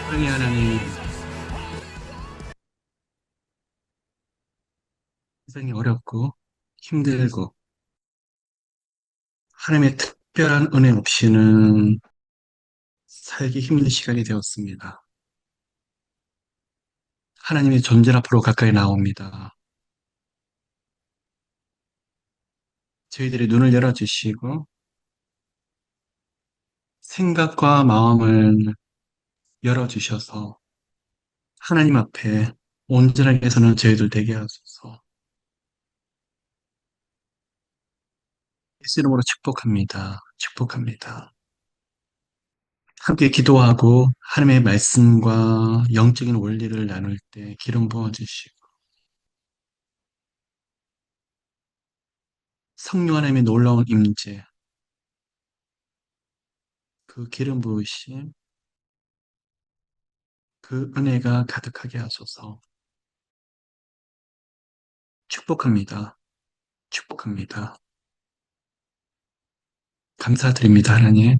사랑의 하나님, 세상이 어렵고 힘들고 하나님의 특별한 은혜 없이는 살기 힘든 시간이 되었습니다. 하나님의 존재 앞으로 가까이 나옵니다. 저희들의 눈을 열어주시고 생각과 마음을 열어주셔서 하나님 앞에 온전하게 서는 저희들 되게 하소서. 예수 이름으로 축복합니다. 축복합니다. 함께 기도하고 하나님의 말씀과 영적인 원리를 나눌 때 기름 부어주시고 성령 하나님의 놀라운 임재, 그 기름 부으심, 그 은혜가 가득하게 하소서. 축복합니다. 축복합니다. 감사드립니다, 하나님.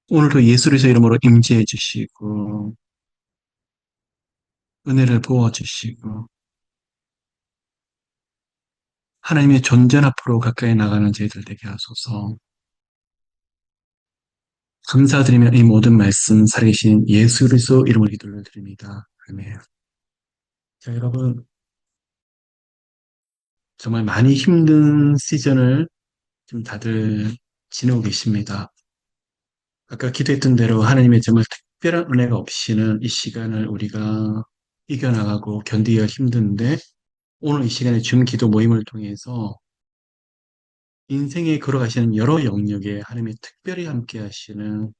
오늘도 예수 그리스도 이름으로 임재해 주시고 은혜를 부어 주시고 하나님의 존재 앞으로 가까이 나가는 저희들 되게 하소서. 감사드리며 이 모든 말씀 살아계신 예수 그리스도 이름으로 기도를 드립니다. 아멘. 자, 여러분 정말 많이 힘든 시즌을 지금 다들 지내고 계십니다. 아까 기도했던 대로 하나님의 정말 특별한 은혜가 없이는 이 시간을 우리가 이겨나가고 견디기가 힘든데 오늘 이 시간에 준 기도 모임을 통해서 인생에 걸어가시는 여러 영역에 하나님이 특별히 함께 하시는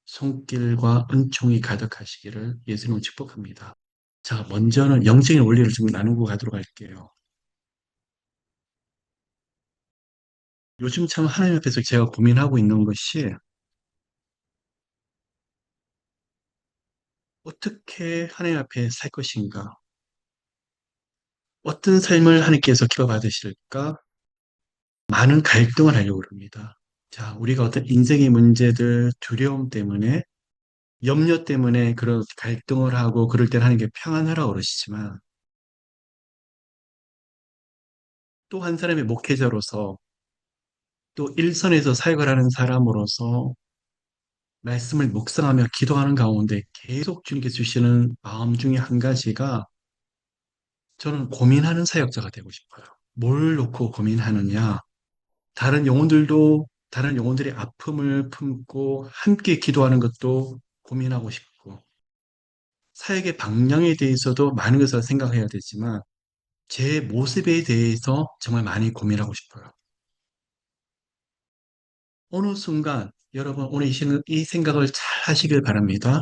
손길과 은총이 가득하시기를 예수님을 축복합니다. 자, 먼저는 영적인 원리를 좀 나누고 가도록 할게요. 요즘 참 하나님 앞에서 제가 고민하고 있는 것이 어떻게 하나님 앞에 살 것인가? 어떤 삶을 하나님께서 기뻐받으실까? 많은 갈등을 하려고 합니다. 자, 우리가 어떤 인생의 문제들, 두려움 때문에, 염려 때문에 그런 갈등을 하고 그럴 때는 하나님께 평안하라고 그러시지만 또 한 사람의 목회자로서 또 일선에서 사역을 하는 사람으로서 말씀을 묵상하며 기도하는 가운데 계속 주님께 주시는 마음 중에 한 가지가 저는 고민하는 사역자가 되고 싶어요. 뭘 놓고 고민하느냐? 다른 영혼들의 아픔을 품고 함께 기도하는 것도 고민하고 싶고, 사역의 방향에 대해서도 많은 것을 생각해야 되지만, 제 모습에 대해서 정말 많이 고민하고 싶어요. 어느 순간, 여러분, 오늘 이 생각을 잘 하시길 바랍니다.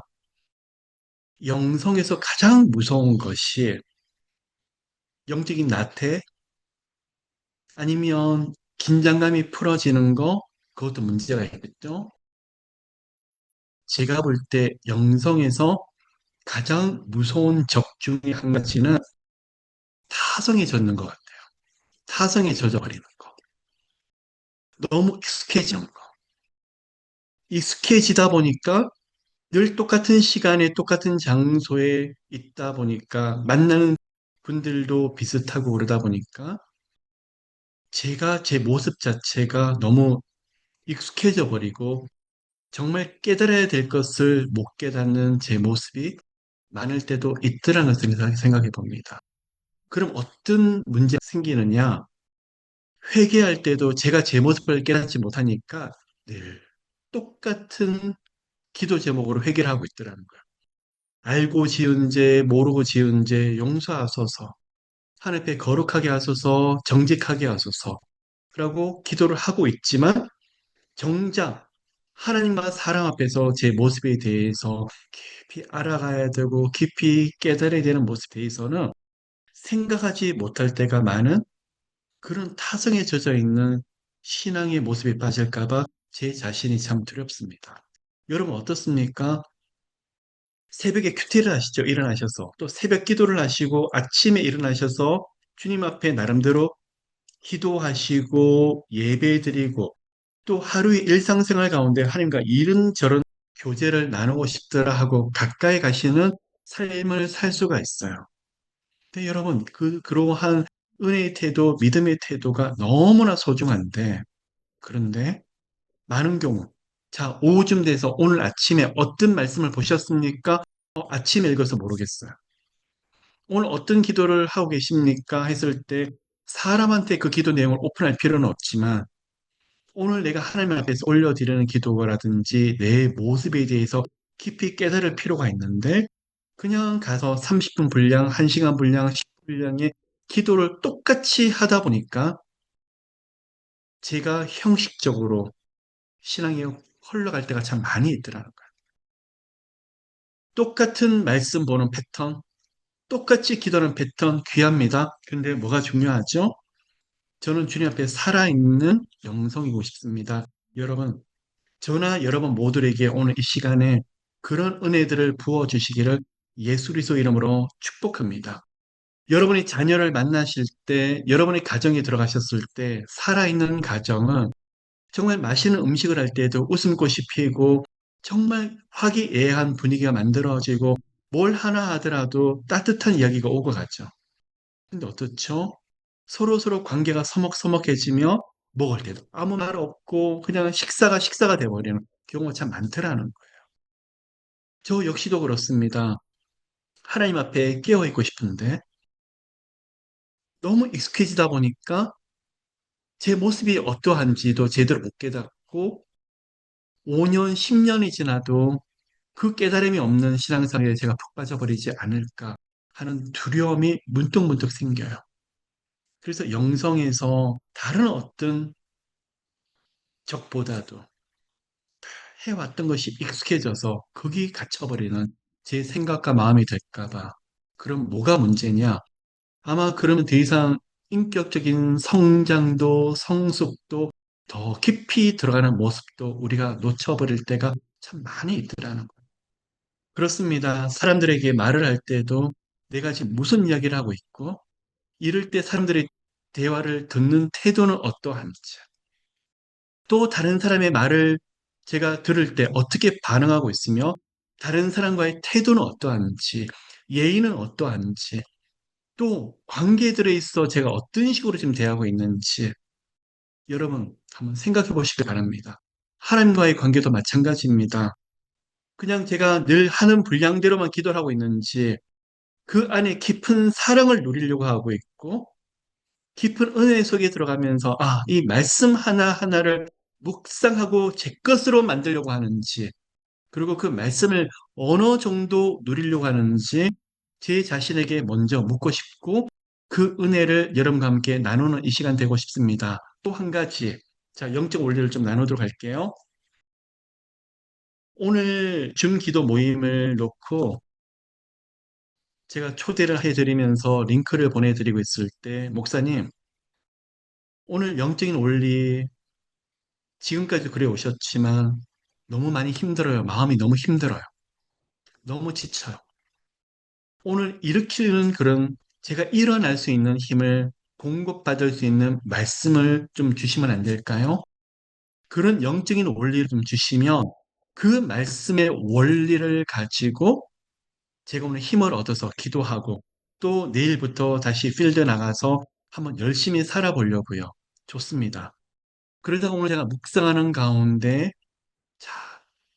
영성에서 가장 무서운 것이 영적인 나태, 아니면 긴장감이 풀어지는 거, 그것도 문제가 있겠죠? 제가 볼 때 영성에서 가장 무서운 적 중에 한 가지는 타성에 젖는 것 같아요. 타성에 젖어버리는 거. 너무 익숙해진 거. 익숙해지다 보니까 늘 똑같은 시간에 똑같은 장소에 있다 보니까 만나는 분들도 비슷하고 그러다 보니까 제가 제 모습 자체가 너무 익숙해져 버리고 정말 깨달아야 될 것을 못 깨닫는 제 모습이 많을 때도 있더라는 것을 생각해 봅니다. 그럼 어떤 문제가 생기느냐? 회개할 때도 제가 제 모습을 깨닫지 못하니까 늘 똑같은 기도 제목으로 회개를 하고 있더라는 거예요. 알고 지은 죄, 모르고 지은 죄 용서하소서. 하늘 앞에 거룩하게 하소서, 정직하게 하소서. 라고 기도를 하고 있지만 정작 하나님과 사람 앞에서 제 모습에 대해서 깊이 알아가야 되고 깊이 깨달아야 되는 모습에 대해서는 생각하지 못할 때가 많은 그런 타성에 젖어 있는 신앙의 모습에 빠질까봐 제 자신이 참 두렵습니다. 여러분 어떻습니까? 새벽에 큐티를 하시죠. 일어나셔서. 또 새벽 기도를 하시고 아침에 일어나셔서 주님 앞에 나름대로 기도하시고 예배드리고 또 하루의 일상생활 가운데 하나님과 이런저런 교제를 나누고 싶더라 하고 가까이 가시는 삶을 살 수가 있어요. 근데 여러분, 그러한 은혜의 태도, 믿음의 태도가 너무나 소중한데, 그런데 많은 경우, 자, 오후쯤 돼서 오늘 아침에 어떤 말씀을 보셨습니까? 아침에 읽어서 모르겠어요. 오늘 어떤 기도를 하고 계십니까? 했을 때 사람한테 그 기도 내용을 오픈할 필요는 없지만 오늘 내가 하나님 앞에서 올려드리는 기도라든지 내 모습에 대해서 깊이 깨달을 필요가 있는데 그냥 가서 30분 분량, 1시간 분량, 10분 분량의 기도를 똑같이 하다 보니까 제가 형식적으로 신앙이 흘러갈 때가 참 많이 있더라고요. 똑같은 말씀 보는 패턴, 똑같이 기도하는 패턴 귀합니다. 근데 뭐가 중요하죠? 저는 주님 앞에 살아있는 영성이고 싶습니다. 여러분, 저나 여러분 모두에게 오늘 이 시간에 그런 은혜들을 부어주시기를 예수 그리스도 이름으로 축복합니다. 여러분이 자녀를 만나실 때, 여러분의 가정에 들어가셨을 때, 살아있는 가정은 정말 맛있는 음식을 할 때도 웃음꽃이 피고, 정말 화기애애한 분위기가 만들어지고, 뭘 하나 하더라도 따뜻한 이야기가 오고 가죠. 근데 어떻죠? 서로서로 관계가 서먹서먹해지며 먹을 때도 아무 말 없고 그냥 식사가 돼버리는 경우가 참 많더라는 거예요. 저 역시도 그렇습니다. 하나님 앞에 깨어있고 싶은데 너무 익숙해지다 보니까 제 모습이 어떠한지도 제대로 못 깨닫고 5년, 10년이 지나도 그 깨달음이 없는 신앙생활에 제가 푹 빠져버리지 않을까 하는 두려움이 문득문득 생겨요. 그래서 영성에서 다른 어떤 적보다도 해왔던 것이 익숙해져서 거기 갇혀버리는 제 생각과 마음이 될까봐. 그럼 뭐가 문제냐? 아마 그러면 더 이상 인격적인 성장도 성숙도 더 깊이 들어가는 모습도 우리가 놓쳐버릴 때가 참 많이 있더라는 거예요. 그렇습니다. 사람들에게 말을 할 때도 내가 지금 무슨 이야기를 하고 있고, 이럴 때 사람들의 대화를 듣는 태도는 어떠한지, 또 다른 사람의 말을 제가 들을 때 어떻게 반응하고 있으며 다른 사람과의 태도는 어떠한지, 예의는 어떠한지, 또 관계들에 있어 제가 어떤 식으로 지금 대하고 있는지 여러분 한번 생각해 보시기 바랍니다. 하나님과의 관계도 마찬가지입니다. 그냥 제가 늘 하는 분량대로만 기도를 하고 있는지 그 안에 깊은 사랑을 누리려고 하고 있고 깊은 은혜 속에 들어가면서 이 말씀 하나하나를 묵상하고 제 것으로 만들려고 하는지 그리고 그 말씀을 어느 정도 누리려고 하는지 제 자신에게 먼저 묻고 싶고 그 은혜를 여러분과 함께 나누는 이 시간 되고 싶습니다. 또 한 가지, 자, 영적 원리를 좀 나누도록 할게요. 오늘 줌 기도 모임을 놓고 제가 초대를 해드리면서 링크를 보내드리고 있을 때, 목사님, 오늘 영적인 원리 지금까지 그래 오셨지만 너무 많이 힘들어요. 마음이 너무 힘들어요. 너무 지쳐요. 오늘 일으키는 그런 제가 일어날 수 있는 힘을 공급받을 수 있는 말씀을 좀 주시면 안 될까요? 그런 영적인 원리를 좀 주시면 그 말씀의 원리를 가지고 제가 오늘 힘을 얻어서 기도하고 또 내일부터 다시 필드 나가서 한번 열심히 살아보려고요. 좋습니다. 그러다가 오늘 제가 묵상하는 가운데 자,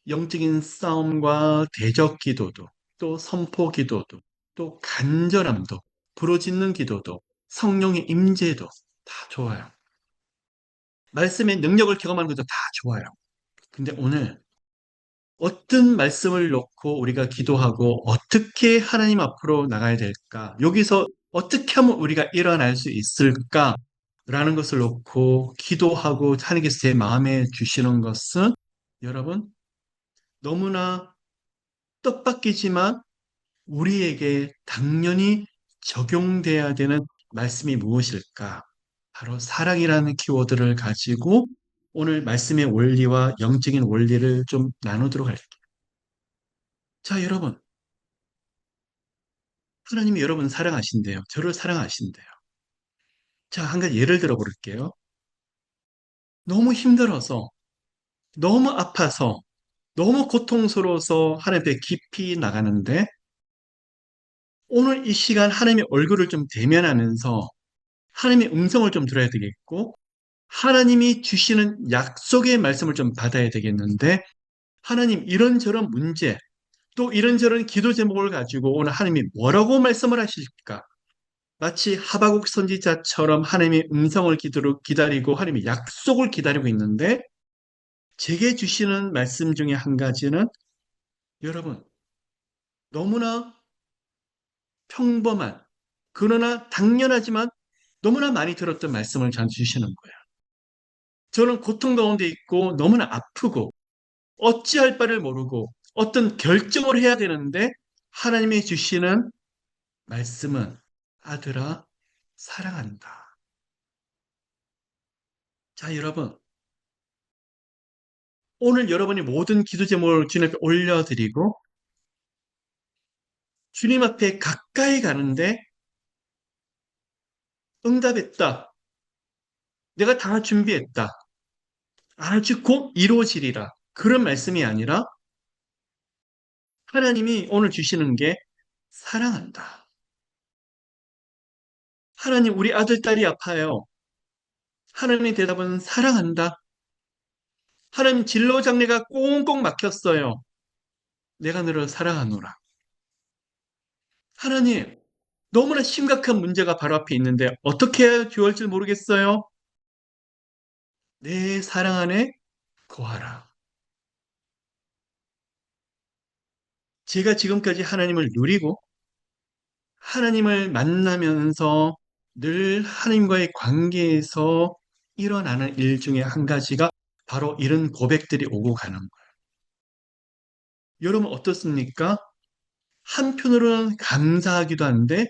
영적인 싸움과 대적 기도도, 또 선포 기도도, 또 간절함도, 부르짖는 기도도, 성령의 임재도 다 좋아요. 말씀의 능력을 경험하는 것도 다 좋아요. 근데 오늘 어떤 말씀을 놓고 우리가 기도하고 어떻게 하나님 앞으로 나가야 될까? 여기서 어떻게 하면 우리가 일어날 수 있을까? 라는 것을 놓고 기도하고 하나님께서 제 마음에 주시는 것은 여러분 너무나 뜻밖이지만 우리에게 당연히 적용돼야 되는 말씀이 무엇일까? 바로 사랑이라는 키워드를 가지고 오늘 말씀의 원리와 영적인 원리를 좀 나누도록 할게요. 자, 여러분. 하나님이 여러분 사랑하신대요. 저를 사랑하신대요. 자, 한 가지 예를 들어 볼게요. 너무 힘들어서, 너무 아파서, 너무 고통스러워서 하나님 앞에 깊이 나가는데 오늘 이 시간 하나님의 얼굴을 좀 대면하면서 하나님의 음성을 좀 들어야 되겠고 하나님이 주시는 약속의 말씀을 좀 받아야 되겠는데 하나님 이런저런 문제 또 이런저런 기도 제목을 가지고 오늘 하나님이 뭐라고 말씀을 하실까? 마치 하바국 선지자처럼 하나님의 음성을 기다리고 하나님의 약속을 기다리고 있는데 제게 주시는 말씀 중에 한 가지는 여러분 너무나 평범한 그러나 당연하지만 너무나 많이 들었던 말씀을 저한테 주시는 거예요. 저는 고통 가운데 있고 너무나 아프고 어찌할 바를 모르고 어떤 결정을 해야 되는데 하나님이 주시는 말씀은 아들아 사랑한다. 자, 여러분. 오늘 여러분이 모든 기도 제목을 주님 앞에 올려드리고 주님 앞에 가까이 가는데 응답했다. 내가 다 준비했다. 아주 곧 이루어지리라. 그런 말씀이 아니라 하나님이 오늘 주시는 게 사랑한다. 하나님, 우리 아들, 딸이 아파요. 하나님의 대답은 사랑한다. 하나님, 진로 장례가 꽁꽁 막혔어요. 내가 너를 사랑하노라. 하나님, 너무나 심각한 문제가 바로 앞에 있는데 어떻게 해야 좋을지 모르겠어요. 내 사랑 안에 거하라. 제가 지금까지 하나님을 누리고 하나님을 만나면서 늘 하나님과의 관계에서 일어나는 일 중에 한 가지가 바로 이런 고백들이 오고 가는 거예요. 여러분 어떻습니까? 한편으로는 감사하기도 한데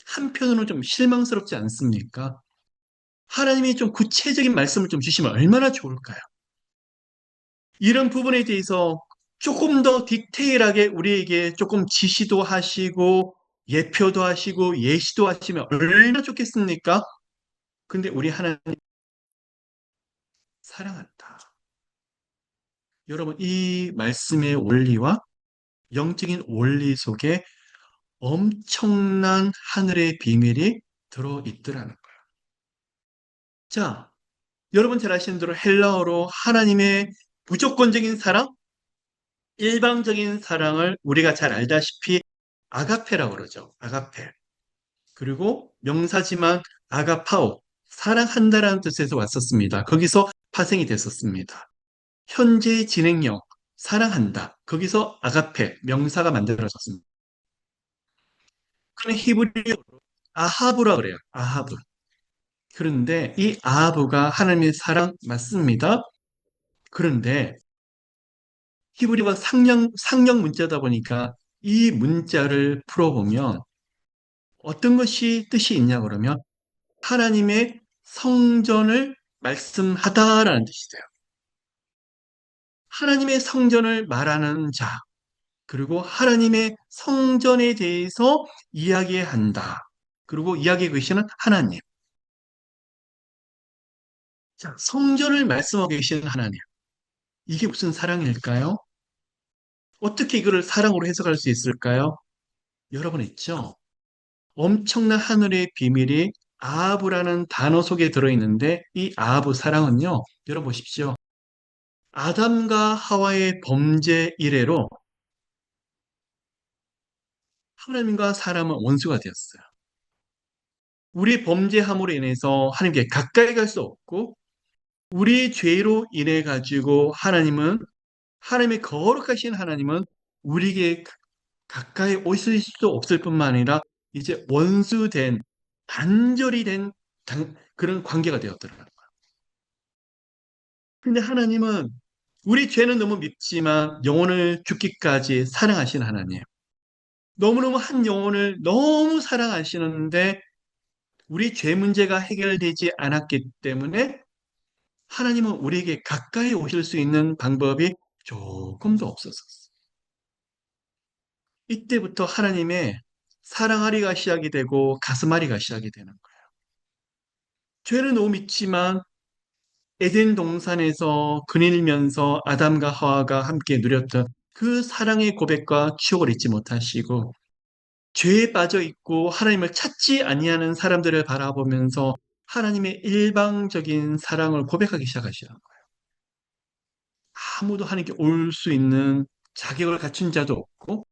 한편으로는 좀 실망스럽지 않습니까? 하나님이 좀 구체적인 말씀을 좀 주시면 얼마나 좋을까요? 이런 부분에 대해서 조금 더 디테일하게 우리에게 조금 지시도 하시고 예표도 하시고 예시도 하시면 얼마나 좋겠습니까? 근데 우리 하나님 사랑한다. 여러분 이 말씀의 원리와 영적인 원리 속에 엄청난 하늘의 비밀이 들어있더라는 거예요. 자, 여러분 잘 아시는 대로 헬라어로 하나님의 무조건적인 사랑, 일방적인 사랑을 우리가 잘 알다시피 아가페라고 그러죠. 아가페. 그리고 명사지만 아가파오, 사랑한다라는 뜻에서 왔었습니다. 거기서 파생이 됐었습니다. 현재 진행형, 사랑한다. 거기서 아가페, 명사가 만들어졌습니다. 그는 히브리어 아하브라 그래요. 아하브. 그런데 이 아하브가 하나님의 사랑 맞습니다. 그런데 히브리어가 상형 문자다 보니까 이 문자를 풀어보면 어떤 것이 뜻이 있냐 그러면 하나님의 성전을 말씀하다라는 뜻이 돼요. 하나님의 성전을 말하는 자, 그리고 하나님의 성전에 대해서 이야기한다. 그리고 이야기하고 계시는 하나님. 자, 성전을 말씀하고 계시는 하나님. 이게 무슨 사랑일까요? 어떻게 이거를 사랑으로 해석할 수 있을까요? 여러분 있죠? 엄청난 하늘의 비밀이 아하브라는 단어 속에 들어있는데 이 아하브 사랑은요. 여러분 보십시오. 아담과 하와의 범죄 이래로 하나님과 사람은 원수가 되었어요. 우리 범죄함으로 인해서 하나님께 가까이 갈 수 없고 우리 죄로 인해 가지고 하나님의 거룩하신 하나님은 우리에게 가까이 오실 수도 없을 뿐만 아니라 이제 원수된 단절이 된 그런 관계가 되었더라고요. 근데 하나님은 우리 죄는 너무 밉지만 영혼을 죽기까지 사랑하신 하나님. 너무너무 한 영혼을 너무 사랑하시는데 우리 죄 문제가 해결되지 않았기 때문에 하나님은 우리에게 가까이 오실 수 있는 방법이 조금도 없었어요. 이때부터 하나님의 사랑하리가 시작이 되고 가슴앓이가 시작이 되는 거예요. 죄를 너무 믿지만 에덴 동산에서 그늘면서 아담과 하와가 함께 누렸던 그 사랑의 고백과 추억을 잊지 못하시고 죄에 빠져 있고 하나님을 찾지 아니하는 사람들을 바라보면서 하나님의 일방적인 사랑을 고백하기 시작하시는 거예요. 아무도 하나님께 올 수 있는 자격을 갖춘 자도 없고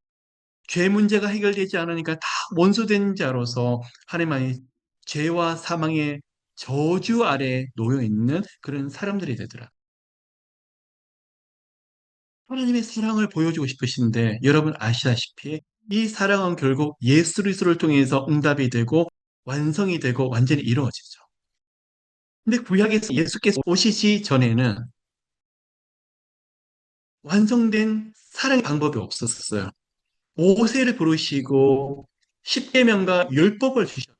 죄 문제가 해결되지 않으니까 다 원수된 자로서 하나님의 죄와 사망의 저주 아래 놓여 있는 그런 사람들이 되더라. 하나님의 사랑을 보여주고 싶으신데 여러분 아시다시피 이 사랑은 결국 예수 그리스도를 통해서 응답이 되고 완성이 되고 완전히 이루어지죠. 근데 구약에서 예수께서 오시기 전에는 완성된 사랑의 방법이 없었어요. 모세를 부르시고 십계명과 율법을 주셨어요.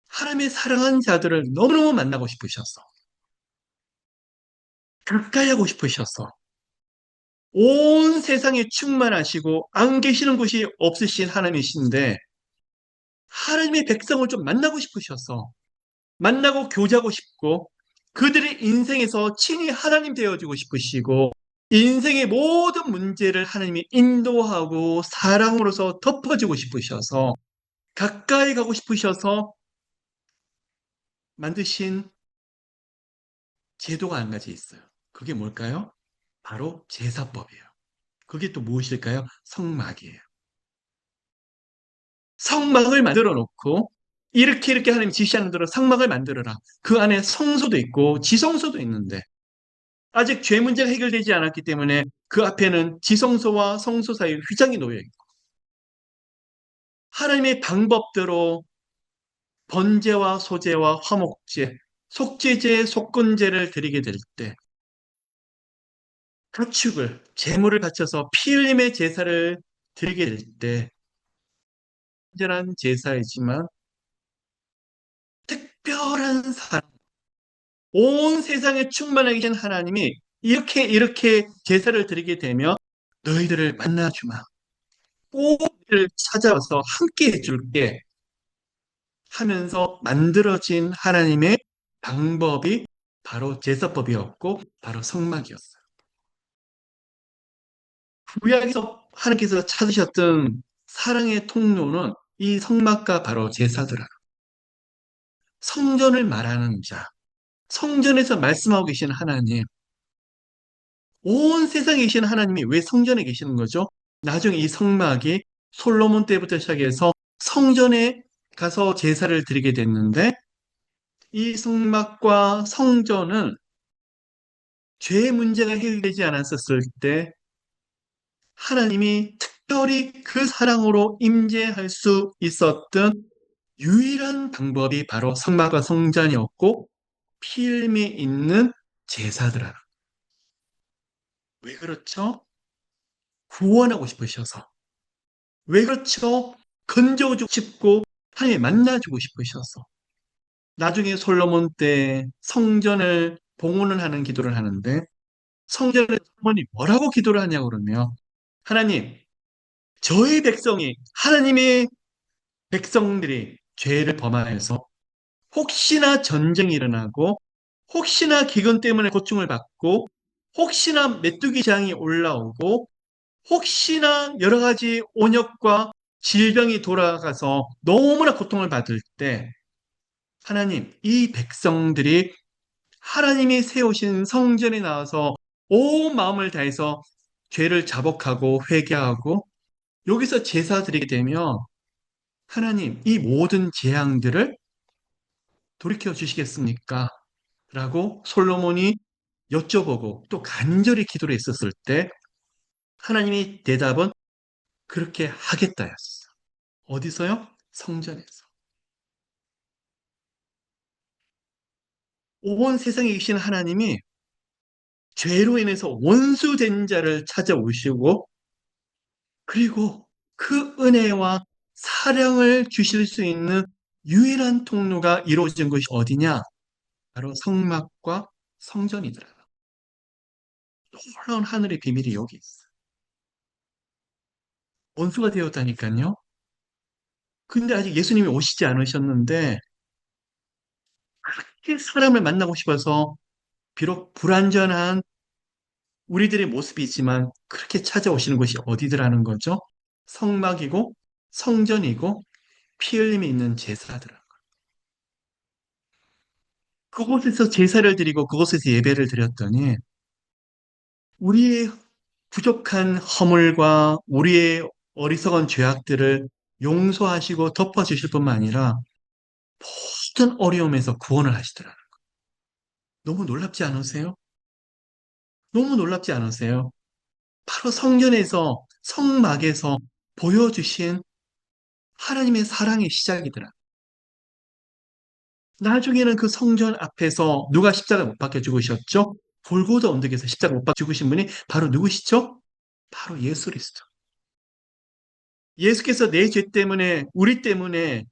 하나님의 사랑한 자들을 너무너무 만나고 싶으셨어. 가까이 하고 싶으셨어. 온 세상에 충만하시고 안 계시는 곳이 없으신 하나님이신데 하나님의 백성을 좀 만나고 싶으셨어. 만나고 교제하고 싶고 그들의 인생에서 친히 하나님 되어주고 싶으시고 인생의 모든 문제를 하나님이 인도하고 사랑으로서 덮어주고 싶으셔서 가까이 가고 싶으셔서 만드신 제도가 한 가지 있어요. 그게 뭘까요? 바로 제사법이에요. 그게 또 무엇일까요? 성막이에요. 성막을 만들어 놓고 이렇게 하나님 지시하는 대로 성막을 만들어라. 그 안에 성소도 있고 지성소도 있는데 아직 죄 문제가 해결되지 않았기 때문에 그 앞에는 지성소와 성소 사이에 휘장이 놓여 있고 하나님의 방법대로 번제와 소제와 화목제, 속죄제, 속건제를 드리게 될 때 가축을 제물을 바쳐서 피 흘림의 제사를 드리게 될 때 완전한 제사이지만 특별한 사랑, 온 세상에 충만하게 계신 하나님이 이렇게 제사를 드리게 되면 너희들을 만나주마. 꼭 너희를 찾아와서 함께 해줄게 하면서 만들어진 하나님의 방법이 바로 제사법이었고 바로 성막이었어요. 구약에서 하나님께서 찾으셨던 사랑의 통로는 이 성막과 바로 제사더라. 성전을 말하는 자, 성전에서 말씀하고 계신 하나님, 온 세상에 계신 하나님이 왜 성전에 계시는 거죠? 나중에 이 성막이 솔로몬 때부터 시작해서 성전에 가서 제사를 드리게 됐는데 이 성막과 성전은 죄의 문제가 해결되지 않았었을 때 하나님이 특별히 그 사랑으로 임재할 수 있었던 유일한 방법이 바로 성막과 성전이었고 피임이 있는 제사더라. 왜 그렇죠? 구원하고 싶으셔서. 왜 그렇죠? 건져주고 싶고 하나님 만나주고 싶으셔서. 나중에 솔로몬 때 성전을 봉헌을 하는 기도를 하는데 성전에 솔로몬이 뭐라고 기도를 하냐고 그러면 하나님, 저희 백성이 하나님의 백성들이 죄를 범하여서 혹시나 전쟁이 일어나고 혹시나 기근 때문에 고충을 받고 혹시나 메뚜기 장이 올라오고 혹시나 여러 가지 온역과 질병이 돌아가서 너무나 고통을 받을 때 하나님, 이 백성들이 하나님이 세우신 성전에 나와서 온 마음을 다해서 죄를 자복하고 회개하고 여기서 제사 드리게 되면 하나님, 이 모든 재앙들을 돌이켜 주시겠습니까? 라고 솔로몬이 여쭤보고 또 간절히 기도를 했었을 때 하나님이 대답은 그렇게 하겠다였어. 어디서요? 성전에서. 온 세상에 계신 하나님이 죄로 인해서 원수된 자를 찾아오시고 그리고 그 은혜와 사랑을 주실 수 있는 유일한 통로가 이루어진 것이 어디냐? 바로 성막과 성전이더라. 놀라운 하늘의 비밀이 여기 있어. 원수가 되었다니까요. 근데 아직 예수님이 오시지 않으셨는데 사람을 만나고 싶어서 비록 불완전한 우리들의 모습이지만 그렇게 찾아오시는 곳이 어디더라는 거죠? 성막이고 성전이고 피 흘림이 있는 제사들. 그곳에서 제사를 드리고 그곳에서 예배를 드렸더니 우리의 부족한 허물과 우리의 어리석은 죄악들을 용서하시고 덮어주실 뿐만 아니라 모든 어려움에서 구원을 하시더라. 너무 놀랍지 않으세요? 너무 놀랍지 않으세요? 바로 성전에서, 성막에서 보여주신 하나님의 사랑의 시작이더라. 나중에는 그 성전 앞에서 누가 십자가 못 박혀 죽으셨죠? 골고다 언덕에서 십자가 못 박혀 죽으신 분이 바로 누구시죠? 바로 예수 그리스도. 예수께서 내 죄 때문에, 우리 때문에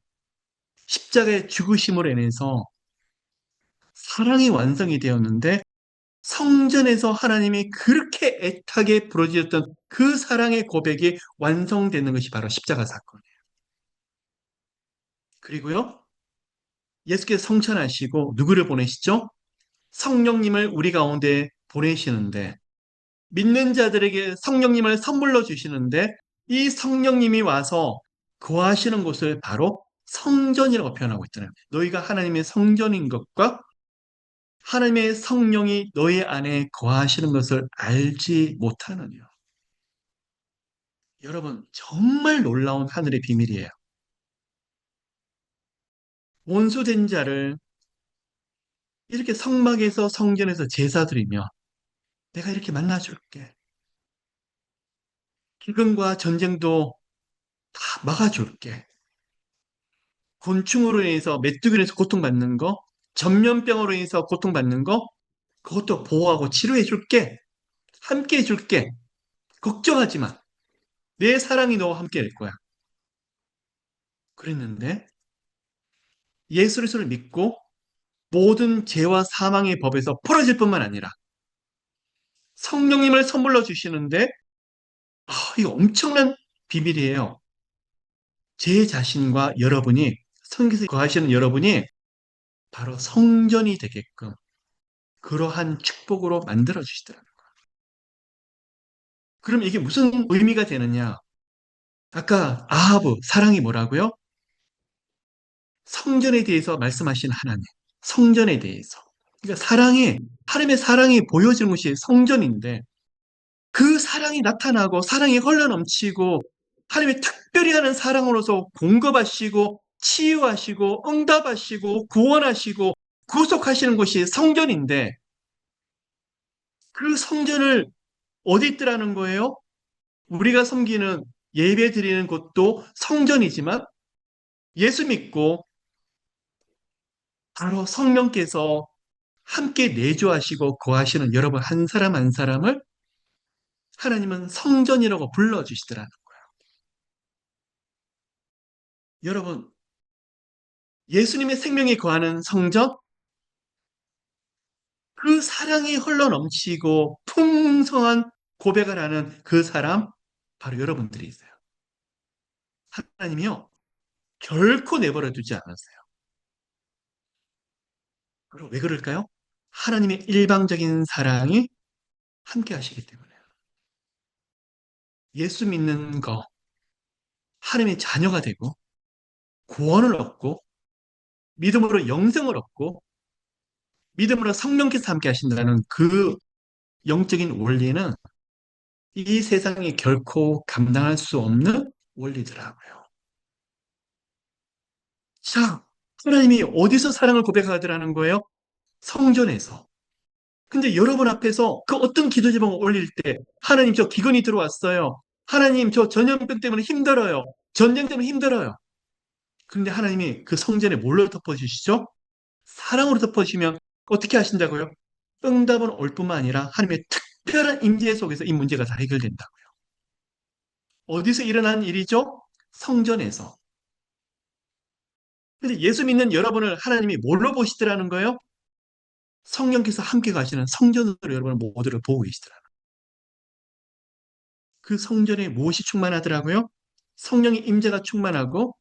십자가에 죽으심으로 인해서 사랑이 완성이 되었는데 성전에서 하나님이 그렇게 애타게 부러지셨던 그 사랑의 고백이 완성되는 것이 바로 십자가 사건이에요. 그리고요, 예수께서 성천하시고 누구를 보내시죠? 성령님을 우리 가운데 보내시는데 믿는 자들에게 성령님을 선물로 주시는데 이 성령님이 와서 거하시는 곳을 바로 성전이라고 표현하고 있잖아요. 너희가 하나님의 성전인 것과 하나님의 성령이 너희 안에 거하시는 것을 알지 못하느냐. 여러분, 정말 놀라운 하늘의 비밀이에요. 원수된 자를 이렇게 성막에서 성전에서 제사 드리며 내가 이렇게 만나줄게. 기근과 전쟁도 다 막아줄게. 곤충으로 인해서 메뚜기로 인해서 고통받는 거, 전염병으로 인해서 고통받는 거, 그것도 보호하고 치료해줄게. 함께 해줄게. 걱정하지 마. 내 사랑이 너와 함께 할 거야. 그랬는데 예수 그리스도를 믿고 모든 죄와 사망의 법에서 풀어질 뿐만 아니라 성령님을 선물로 주시는데 이거 엄청난 비밀이에요. 제 자신과 여러분이 성경에서 거하시는 여러분이 바로 성전이 되게끔 그러한 축복으로 만들어 주시더라고요. 그럼 이게 무슨 의미가 되느냐? 아까 아하브 사랑이 뭐라고요? 성전에 대해서 말씀하신 하나님. 성전에 대해서. 그러니까 사랑이 하나님의 사랑이 보여지는 것이 성전인데 그 사랑이 나타나고 사랑이 흘러넘치고 하나님의 특별히 하는 사랑으로서 공급하시고 치유하시고 응답하시고 구원하시고 구속하시는 곳이 성전인데 그 성전을 어디 있더라는 거예요? 우리가 섬기는 예배 드리는 곳도 성전이지만 예수 믿고 바로 성령께서 함께 내주하시고 거하시는 여러분 한 사람 한 사람을 하나님은 성전이라고 불러주시더라는 거예요. 여러분, 예수님의 생명이 거하는 성전, 그 사랑이 흘러넘치고 풍성한 고백을 하는 그 사람, 바로 여러분들이세요. 하나님이요, 결코 내버려 두지 않았어요. 그리고 왜 그럴까요? 하나님의 일방적인 사랑이 함께 하시기 때문에요. 예수 믿는 거, 하나님의 자녀가 되고, 구원을 얻고, 믿음으로 영생을 얻고, 믿음으로 성령께서 함께 하신다는 그 영적인 원리는 이 세상이 결코 감당할 수 없는 원리더라고요. 자, 하나님이 어디서 사랑을 고백하더라는 거예요? 성전에서. 근데 여러분 앞에서 그 어떤 기도 제목을 올릴 때 하나님 저 기근이 들어왔어요. 하나님 저 전염병 때문에 힘들어요. 전쟁 때문에 힘들어요. 그런데 하나님이 그 성전에 뭘로 덮어주시죠? 사랑으로 덮어주시면 어떻게 하신다고요? 응답은 올 뿐만 아니라 하나님의 특별한 임재 속에서 이 문제가 다 해결된다고요. 어디서 일어난 일이죠? 성전에서. 근데 예수 믿는 여러분을 하나님이 뭘로 보시더라는 거예요? 성령께서 함께 가시는 성전으로 여러분 모두를 보고 계시더라고요. 그 성전에 무엇이 충만하더라고요? 성령의 임재가 충만하고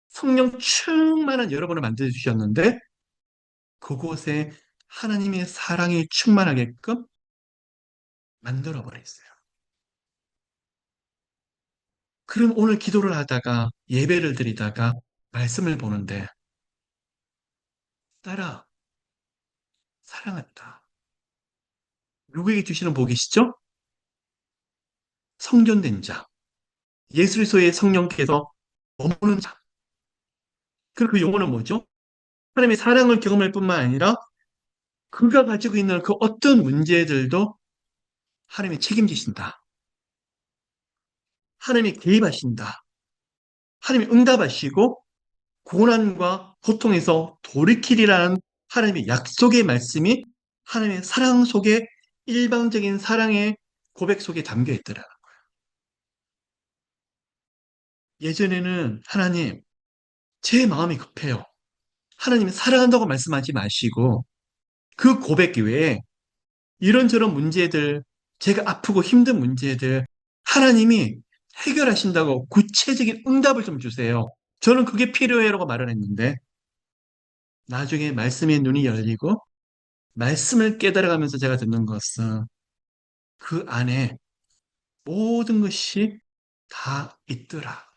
성령 충만한 여러분을 만들어 주셨는데 그곳에 하나님의 사랑이 충만하게끔 만들어 버렸어요. 그럼 오늘 기도를 하다가 예배를 드리다가 말씀을 보는데 딸아 사랑한다. 누구에게 주시는 복이시죠? 성전된 자. 예수리소의 성령께서 머무는 자. 그리고 그 용어는 뭐죠? 하나님의 사랑을 경험할 뿐만 아니라 그가 가지고 있는 그 어떤 문제들도 하나님이 책임지신다. 하나님이 개입하신다. 하나님이 응답하시고 고난과 고통에서 돌이키리라는 하나님의 약속의 말씀이 하나님의 사랑 속에 일방적인 사랑의 고백 속에 담겨 있더라. 예전에는 하나님, 제 마음이 급해요. 하나님이 사랑한다고 말씀하지 마시고 그 고백 외에 이런저런 문제들, 제가 아프고 힘든 문제들 하나님이 해결하신다고 구체적인 응답을 좀 주세요. 저는 그게 필요해라고 말을 했는데 나중에 말씀의 눈이 열리고 말씀을 깨달아가면서 제가 듣는 것은 그 안에 모든 것이 다 있더라.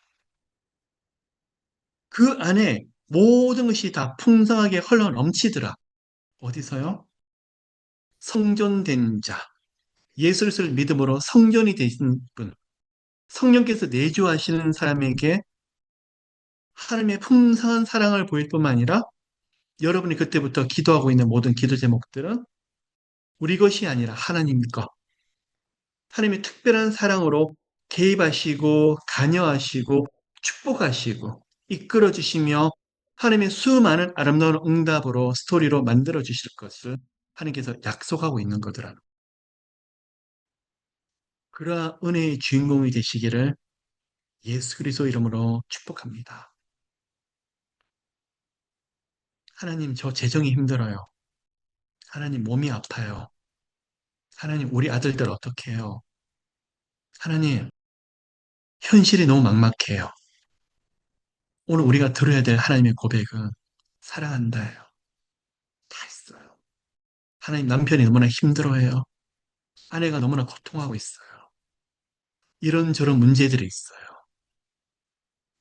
그 안에 모든 것이 다 풍성하게 흘러 넘치더라. 어디서요? 성전된 자, 예수를 믿음으로 성전이 되신 분, 성령께서 내주하시는 사람에게 하나님의 풍성한 사랑을 보일 뿐만 아니라 여러분이 그때부터 기도하고 있는 모든 기도 제목들은 우리 것이 아니라 하나님 것, 하나님의 특별한 사랑으로 개입하시고 관여하시고 축복하시고 이끌어 주시며 하나님의 수많은 아름다운 응답으로 스토리로 만들어 주실 것을 하나님께서 약속하고 있는 거더라. 그러한 은혜의 주인공이 되시기를 예수 그리스도 이름으로 축복합니다. 하나님 저 재정이 힘들어요. 하나님 몸이 아파요. 하나님 우리 아들들 어떻게 해요? 하나님 현실이 너무 막막해요. 오늘 우리가 들어야 될 하나님의 고백은 사랑한다예요. 다 있어요. 하나님 남편이 너무나 힘들어해요. 아내가 너무나 고통하고 있어요. 이런저런 문제들이 있어요.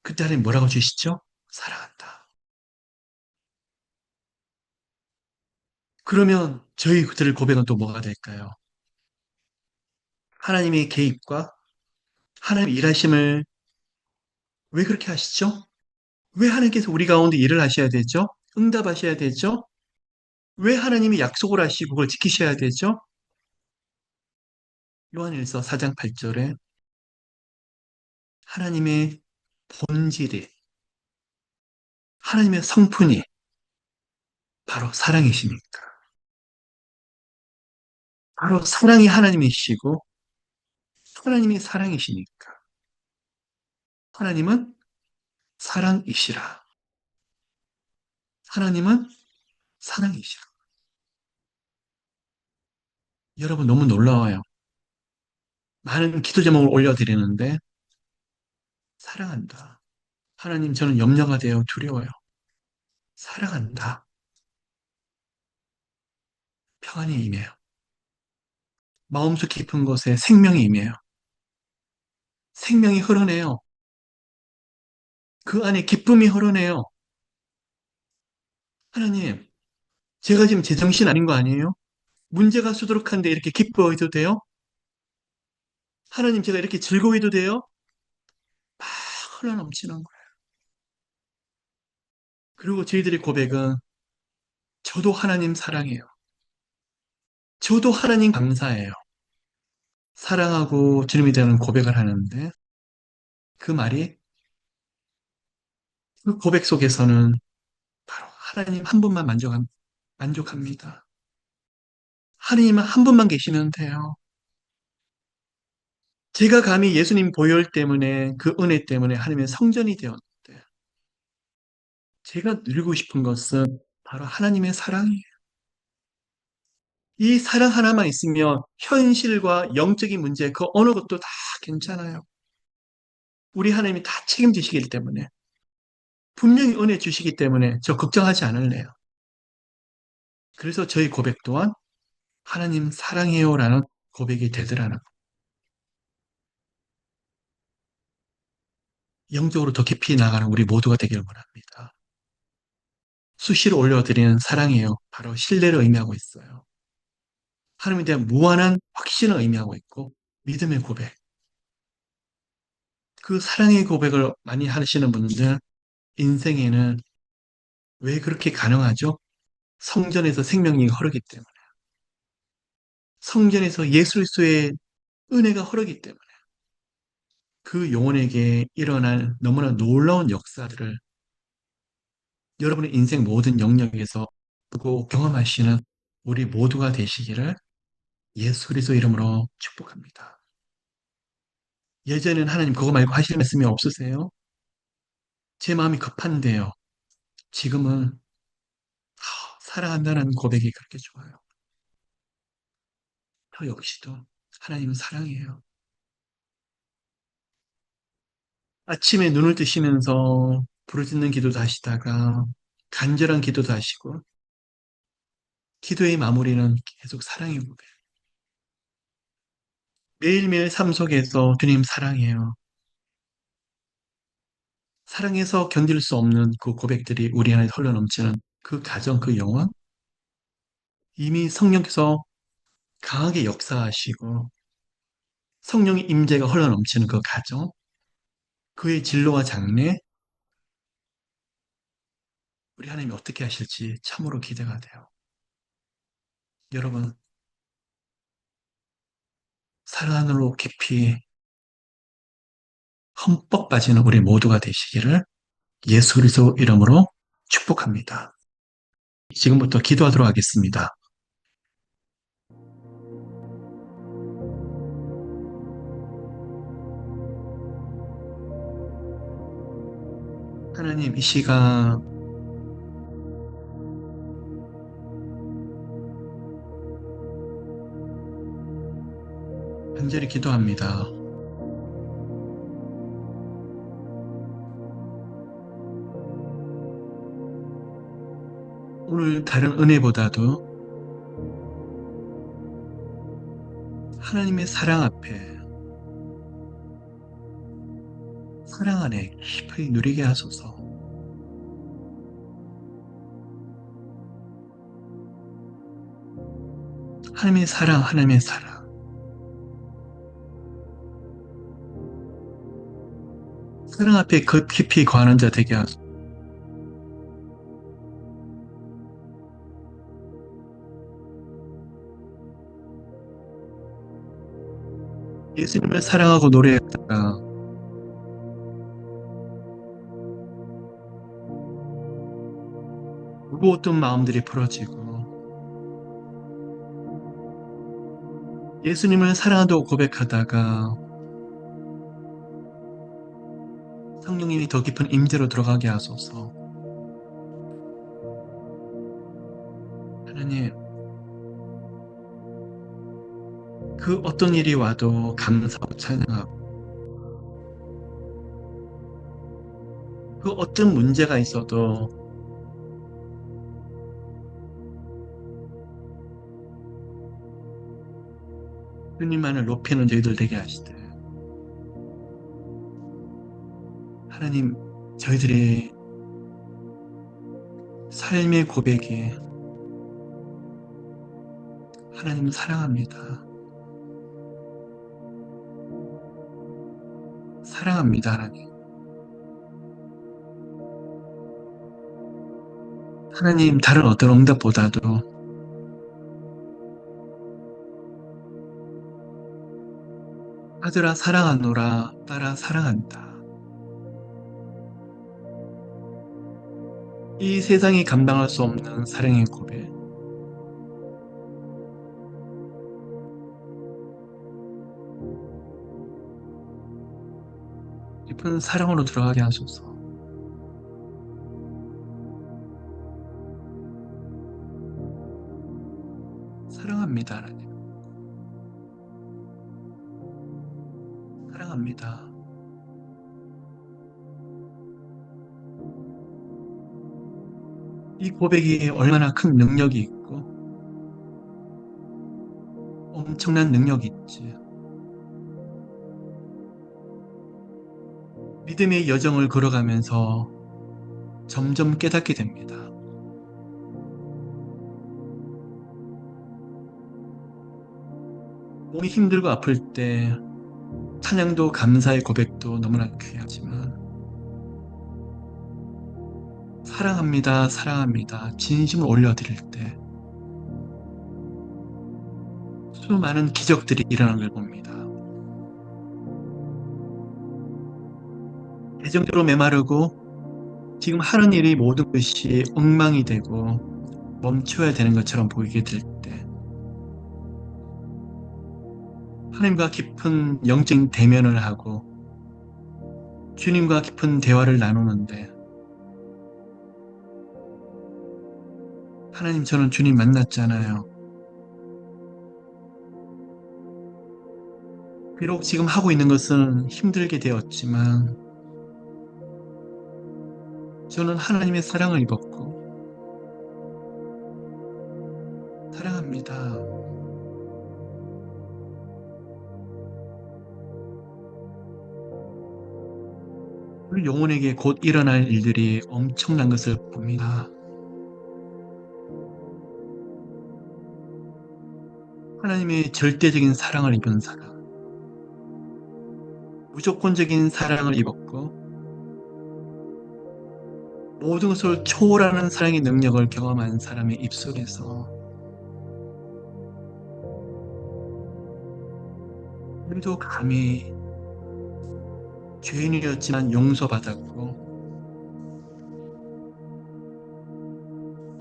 그때 하나님 뭐라고 주시죠? 사랑한다. 그러면 저희 들을 고백은 또 뭐가 될까요? 하나님의 개입과 하나님의 일하심을 왜 그렇게 하시죠? 왜 하나님께서 우리 가운데 일을 하셔야 되죠? 응답하셔야 되죠? 왜 하나님이 약속을 하시고 그걸 지키셔야 되죠? 요한일서 4장 8절에 하나님의 본질이, 하나님의 성품이 바로 사랑이시니까. 바로 사랑이 하나님이시고 하나님이 사랑이시니까. 하나님은 사랑이시라. 하나님은 사랑이시라. 여러분 너무 놀라워요. 많은 기도 제목을 올려드리는데 사랑한다. 하나님 저는 염려가 되어 두려워요. 사랑한다. 평안이 임해요. 마음속 깊은 곳에 생명이 임해요. 생명이 흐르네요. 그 안에 기쁨이 흐르네요. 하나님, 제가 지금 제정신 아닌 거 아니에요? 문제가 수두룩한데 이렇게 기뻐해도 돼요? 하나님, 제가 이렇게 즐거워해도 돼요? 막 흘러넘치는 거예요. 그리고 저희들의 고백은 저도 하나님 사랑해요. 저도 하나님 감사해요. 사랑하고 주님이 되는 고백을 하는데 그 말이 그 고백 속에서는 바로 하나님 한 분만 만족합니다. 하나님 한 분만 계시면 돼요. 제가 감히 예수님 보혈 때문에 그 은혜 때문에 하나님의 성전이 되었는데 제가 누리고 싶은 것은 바로 하나님의 사랑이에요. 이 사랑 하나만 있으면 현실과 영적인 문제 그 어느 것도 다 괜찮아요. 우리 하나님이 다 책임지시기 때문에 분명히 은혜 주시기 때문에 저 걱정하지 않을래요. 그래서 저희 고백 또한 하나님 사랑해요라는 고백이 되더라는 거. 영적으로 더 깊이 나가는 우리 모두가 되기를 원합니다. 수시로 올려드리는 사랑해요. 바로 신뢰를 의미하고 있어요. 하나님에 대한 무한한 확신을 의미하고 있고 믿음의 고백. 그 사랑의 고백을 많이 하시는 분들 인생에는 왜 그렇게 가능하죠? 성전에서 생명이 흐르기 때문에. 성전에서 예수 그리스도의 은혜가 흐르기 때문에. 그 영혼에게 일어날 너무나 놀라운 역사들을 여러분의 인생 모든 영역에서 보고 경험하시는 우리 모두가 되시기를 예수 그리스도 이름으로 축복합니다. 예전에는 하나님 그거 말고 하실 말씀이 없으세요? 제 마음이 급한데요. 지금은 사랑한다는 고백이 그렇게 좋아요. 저 역시도 하나님은 사랑이에요. 아침에 눈을 뜨시면서 부르짖는 기도도 하시다가 간절한 기도도 하시고 기도의 마무리는 계속 사랑의 고백. 매일매일 삶 속에서 주님 사랑해요. 사랑해서 견딜 수 없는 그 고백들이 우리 안에 흘러넘치는 그 가정, 그 영혼, 이미 성령께서 강하게 역사하시고 성령의 임재가 흘러넘치는 그 가정, 그의 진로와 장래, 우리 하나님이 어떻게 하실지 참으로 기대가 돼요. 여러분, 사랑 안으로 깊이 흠뻑 빠지는 우리 모두가 되시기를 예수 그리스도 이름으로 축복합니다. 지금부터 기도하도록 하겠습니다. 하나님, 이 시간 간절히 기도합니다. 오늘 다른 은혜보다도 하나님의 사랑 앞에 사랑 안에 깊이 누리게 하소서. 하나님의 사랑, 하나님의 사랑. 사랑 앞에 깊이 거하는 자 되게 하소서. 예수님을 사랑하고 노래했다가 무거웠던 마음들이 풀어지고 예수님을 사랑한다고 고백하다가 성령님이 더 깊은 임재로 들어가게 하소서. 하나님, 그 어떤 일이 와도 감사하고 찬양하고 그 어떤 문제가 있어도 주님만을 높이는 저희들 되게 하시되 하나님, 저희들의 삶의 고백에 하나님 사랑합니다. 사랑합니다, 하나님. 하나님, 다른 어떤 응답보다도 아들아 사랑하노라, 딸아 사랑한다. 이 세상이 감당할 수 없는 사랑의 고백, 깊은 사랑으로 들어가게 하소서. 사랑합니다, 하나님. 사랑합니다. 이 고백이 얼마나 큰 능력이 있고, 엄청난 능력이 있지. 믿음의 여정을 걸어가면서 점점 깨닫게 됩니다. 몸이 힘들고 아플 때 찬양도 감사의 고백도 너무나 귀하지만 사랑합니다, 사랑합니다. 진심을 올려드릴 때 수많은 기적들이 일어나는 걸 봅니다. 애정대로 메마르고 지금 하는 일이 모든 것이 엉망이 되고 멈춰야 되는 것처럼 보이게 될 때 하나님과 깊은 영적인 대면을 하고 주님과 깊은 대화를 나누는데 하나님 저는 주님 만났잖아요. 비록 지금 하고 있는 것은 힘들게 되었지만 저는 하나님의 사랑을 입었고 사랑합니다. 우리 영혼에게 곧 일어날 일들이 엄청난 것을 봅니다. 하나님의 절대적인 사랑을 입은 사람, 무조건적인 사랑을 입었고 모든 것을 초월하는 사랑의 능력을 경험한 사람의 입술에서 우리도 감히 죄인이었지만 용서받았고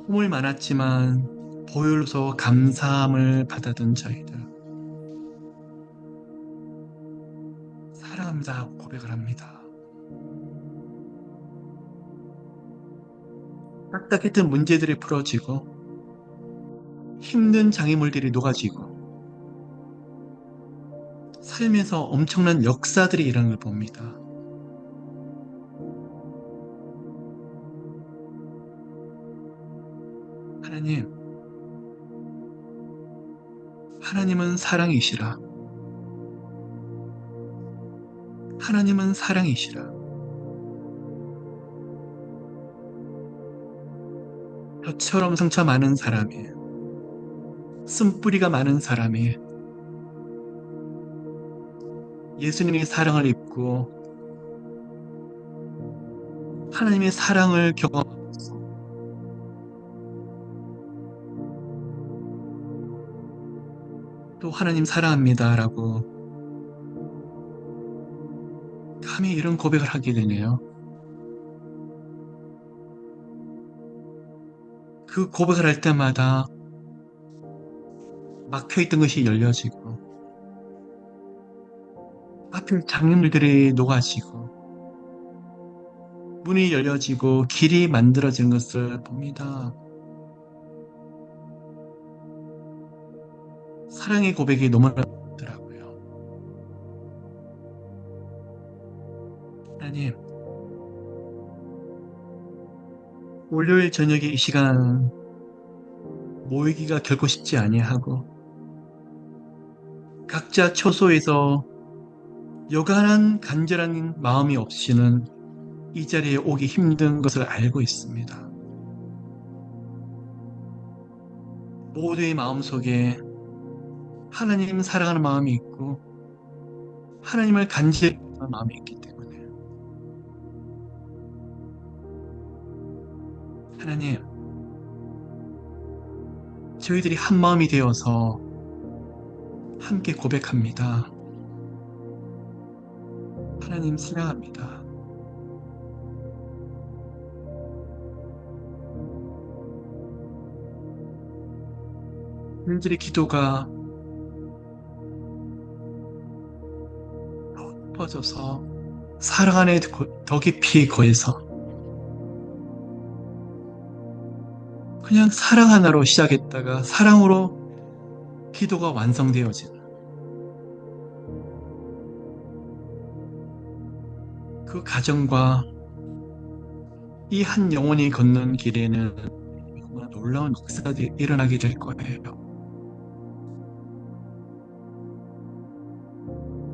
흠을 많았지만 보혈로서 감사함을 받았던 저희들 사랑합니다 하고 고백을 합니다. 딱딱했던 문제들이 풀어지고 힘든 장애물들이 녹아지고 삶에서 엄청난 역사들이 일어나는 걸 봅니다. 하나님, 하나님은 사랑이시라. 하나님은 사랑이시라. 저처럼 상처 많은 사람이, 쓴뿌리가 많은 사람이 예수님의 사랑을 입고 하나님의 사랑을 경험하면서 또 하나님 사랑합니다라고 감히 이런 고백을 하게 되네요. 그 고백을 할 때마다 막혀있던 것이 열려지고 하필 장애물들이 녹아지고 문이 열려지고 길이 만들어지는 것을 봅니다. 사랑의 고백이 너무나 더라고요. 하나님, 월요일 저녁에 이 시간 모이기가 결코 쉽지 아니하고 각자 처소에서 여간한 간절한 마음이 없이는 이 자리에 오기 힘든 것을 알고 있습니다. 모두의 마음속에 하나님 사랑하는 마음이 있고 하나님을 간직하는 마음이 있기 때문에 하나님, 저희들이 한 마음이 되어서 함께 고백합니다. 하나님 사랑합니다. 우리들의 기도가 퍼져서 사랑 안에 더 깊이 거해서 그냥 사랑 하나로 시작했다가 사랑으로 기도가 완성되어지는 그 가정과 이 한 영혼이 걷는 길에는 정말 놀라운 역사들이 일어나게 될 거예요.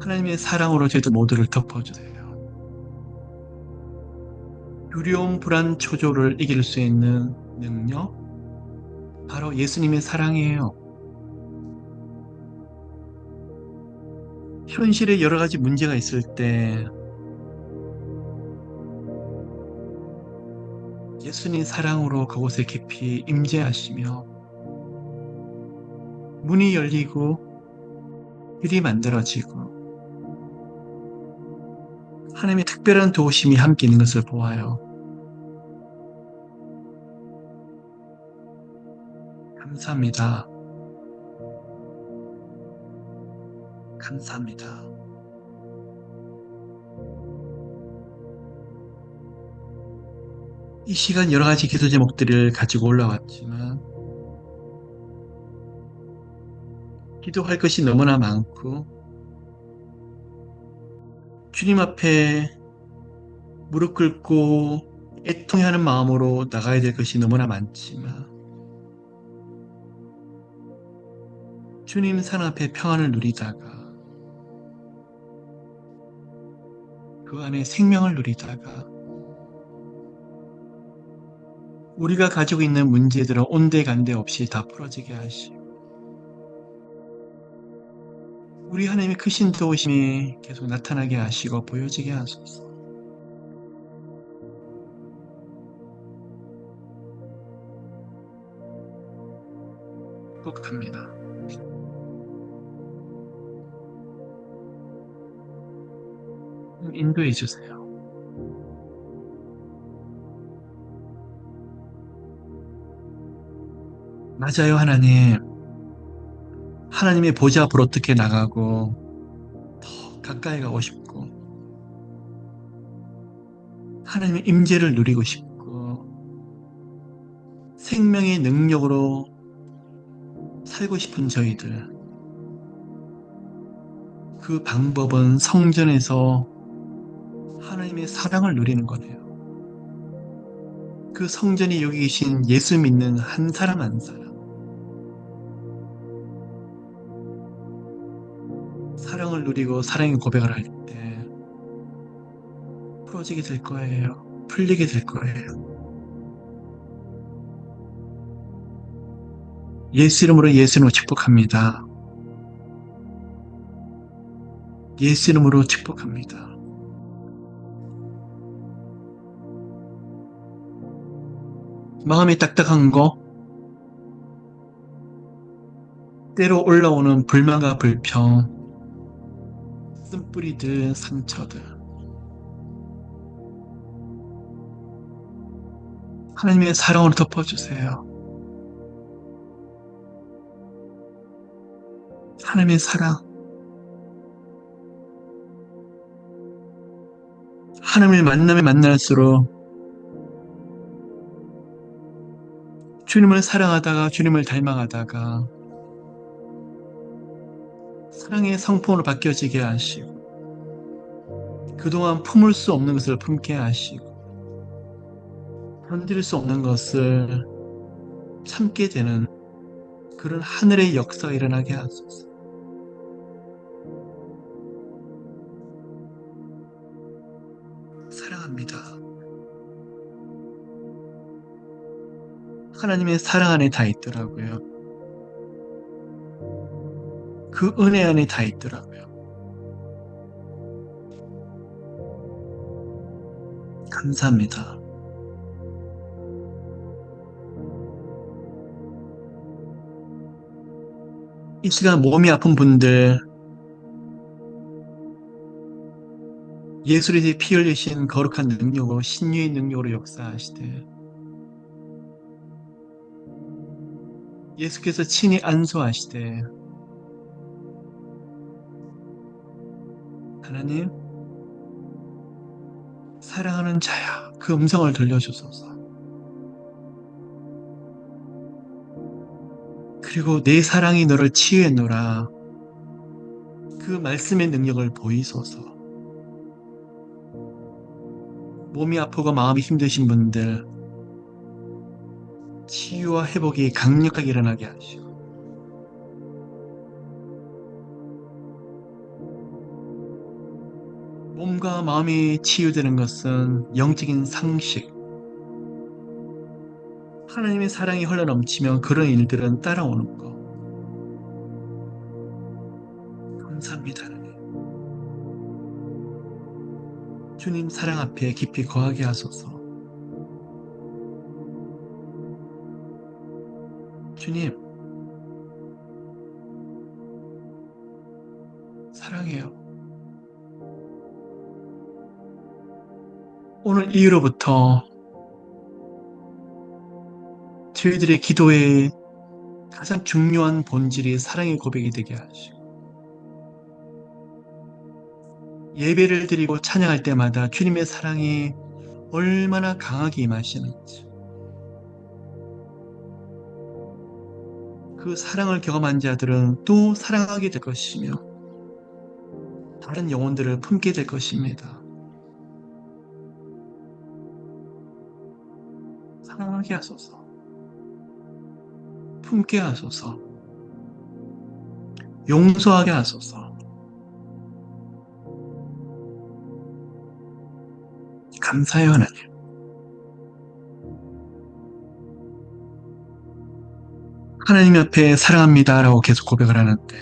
하나님의 사랑으로 저희들 모두를 덮어주세요. 두려움, 불안, 초조를 이길 수 있는 능력, 바로 예수님의 사랑이에요. 현실에 여러 가지 문제가 있을 때 예수님 사랑으로 그곳에 깊이 임재하시며 문이 열리고 길이 만들어지고 하나님의 특별한 도우심이 함께 있는 것을 보아요. 감사합니다. 감사합니다. 이 시간 여러 가지 기도 제목들을 가지고 올라왔지만 기도할 것이 너무나 많고 주님 앞에 무릎 꿇고 애통해하는 마음으로 나가야 될 것이 너무나 많지만 주님 산 앞에 평안을 누리다가 그 안에 생명을 누리다가 우리가 가지고 있는 문제들은 온데간데 없이 다 풀어지게 하시고 우리 하나님의 크신 도우심이 계속 나타나게 하시고 보여지게 하소서. 축복합니다. 인도해 주세요. 맞아요, 하나님. 하나님의 보좌 앞으로 어떻게 나가고 더 가까이 가고 싶고 하나님의 임재를 누리고 싶고 생명의 능력으로 살고 싶은 저희들 그 방법은 성전에서 하나님의 사랑을 누리는 거네요. 그 성전이 여기 계신 예수 믿는 한 사람 한 사람 사랑을 누리고 사랑의 고백을 할 때 풀어지게 될 거예요. 풀리게 될 거예요. 예수 이름으로 예수 이름으로 축복합니다. 예수 이름으로 축복합니다. 마음이 딱딱한 거, 때로 올라오는 불만과 불평, 쓴뿌리들, 상처들. 하나님의 사랑으로 덮어주세요. 하나님의 사랑. 하나님을 만나면 만날수록 주님을 사랑하다가 주님을 닮아가다가 사랑의 성품으로 바뀌어지게 하시고 그동안 품을 수 없는 것을 품게 하시고 견딜 수 없는 것을 참게 되는 그런 하늘의 역사가 일어나게 하소서. 사랑합니다. 하나님의 사랑 안에 다 있더라고요. 그 은혜 안에 다 있더라고요. 감사합니다. 이 시간 몸이 아픈 분들 예수의 피 흘리신 거룩한 능력으로 신유의 능력으로 역사하시되 예수께서 친히 안수하시되 하나님 사랑하는 자야 그 음성을 들려주소서. 그리고 내 사랑이 너를 치유했노라 그 말씀의 능력을 보이소서. 몸이 아프고 마음이 힘드신 분들 치유와 회복이 강력하게 일어나게 하시고 몸과 마음이 치유되는 것은 영적인 상식. 하나님의 사랑이 흘러넘치면 그런 일들은 따라오는 거. 감사합니다, 하나님. 주님 사랑 앞에 깊이 거하게 하소서. 주님, 사랑해요. 오늘 이후로부터 저희들의 기도의 가장 중요한 본질이 사랑의 고백이 되게 하시고, 예배를 드리고 찬양할 때마다 주님의 사랑이 얼마나 강하게 임하시는지, 그 사랑을 경험한 자들은 또 사랑하게 될 것이며, 다른 영혼들을 품게 될 것입니다. 사랑하게 하소서, 품게 하소서, 용서하게 하소서. 감사해요, 하나님. 하나님 옆에 사랑합니다라고 계속 고백을 하는데,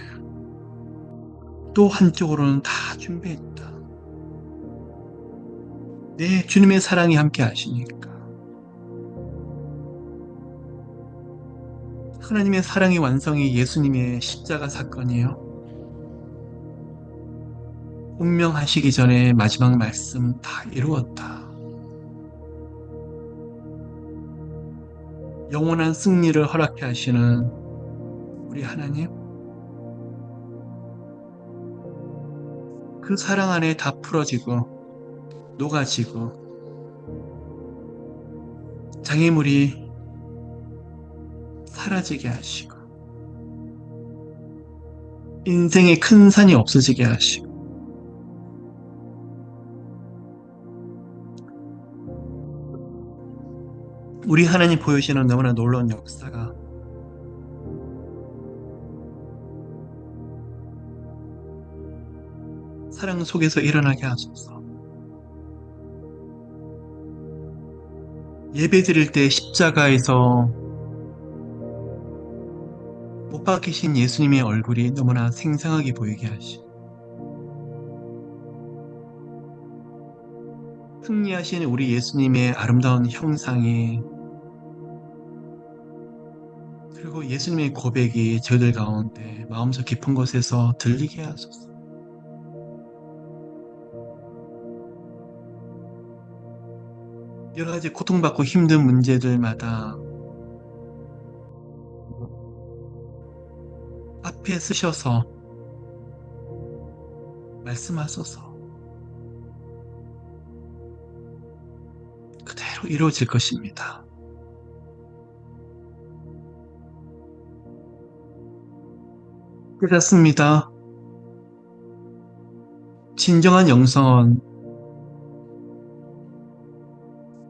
또 한쪽으로는 다 준비했다. 네, 주님의 사랑이 함께 하시니까. 하나님의 사랑의 완성이 예수님의 십자가 사건이에요. 운명하시기 전에 마지막 말씀 다 이루었다. 영원한 승리를 허락해 하시는 우리 하나님, 그 사랑 안에 다 풀어지고 녹아지고 장애물이 사라지게 하시고 인생의 큰 산이 없어지게 하시고 우리 하나님 보여주시는 너무나 놀라운 역사가 사랑 속에서 일어나게 하소서. 예배 드릴 때 십자가에서 못 박히신 예수님의 얼굴이 너무나 생생하게 보이게 하시고 승리하신 우리 예수님의 아름다운 형상이 그리고 예수님의 고백이 저희들 가운데 마음속 깊은 곳에서 들리게 하소서. 여러 가지 고통받고 힘든 문제들마다 앞에 쓰셔서 말씀하소서. 그대로 이루어질 것입니다. 깨닫습니다. 진정한 영성은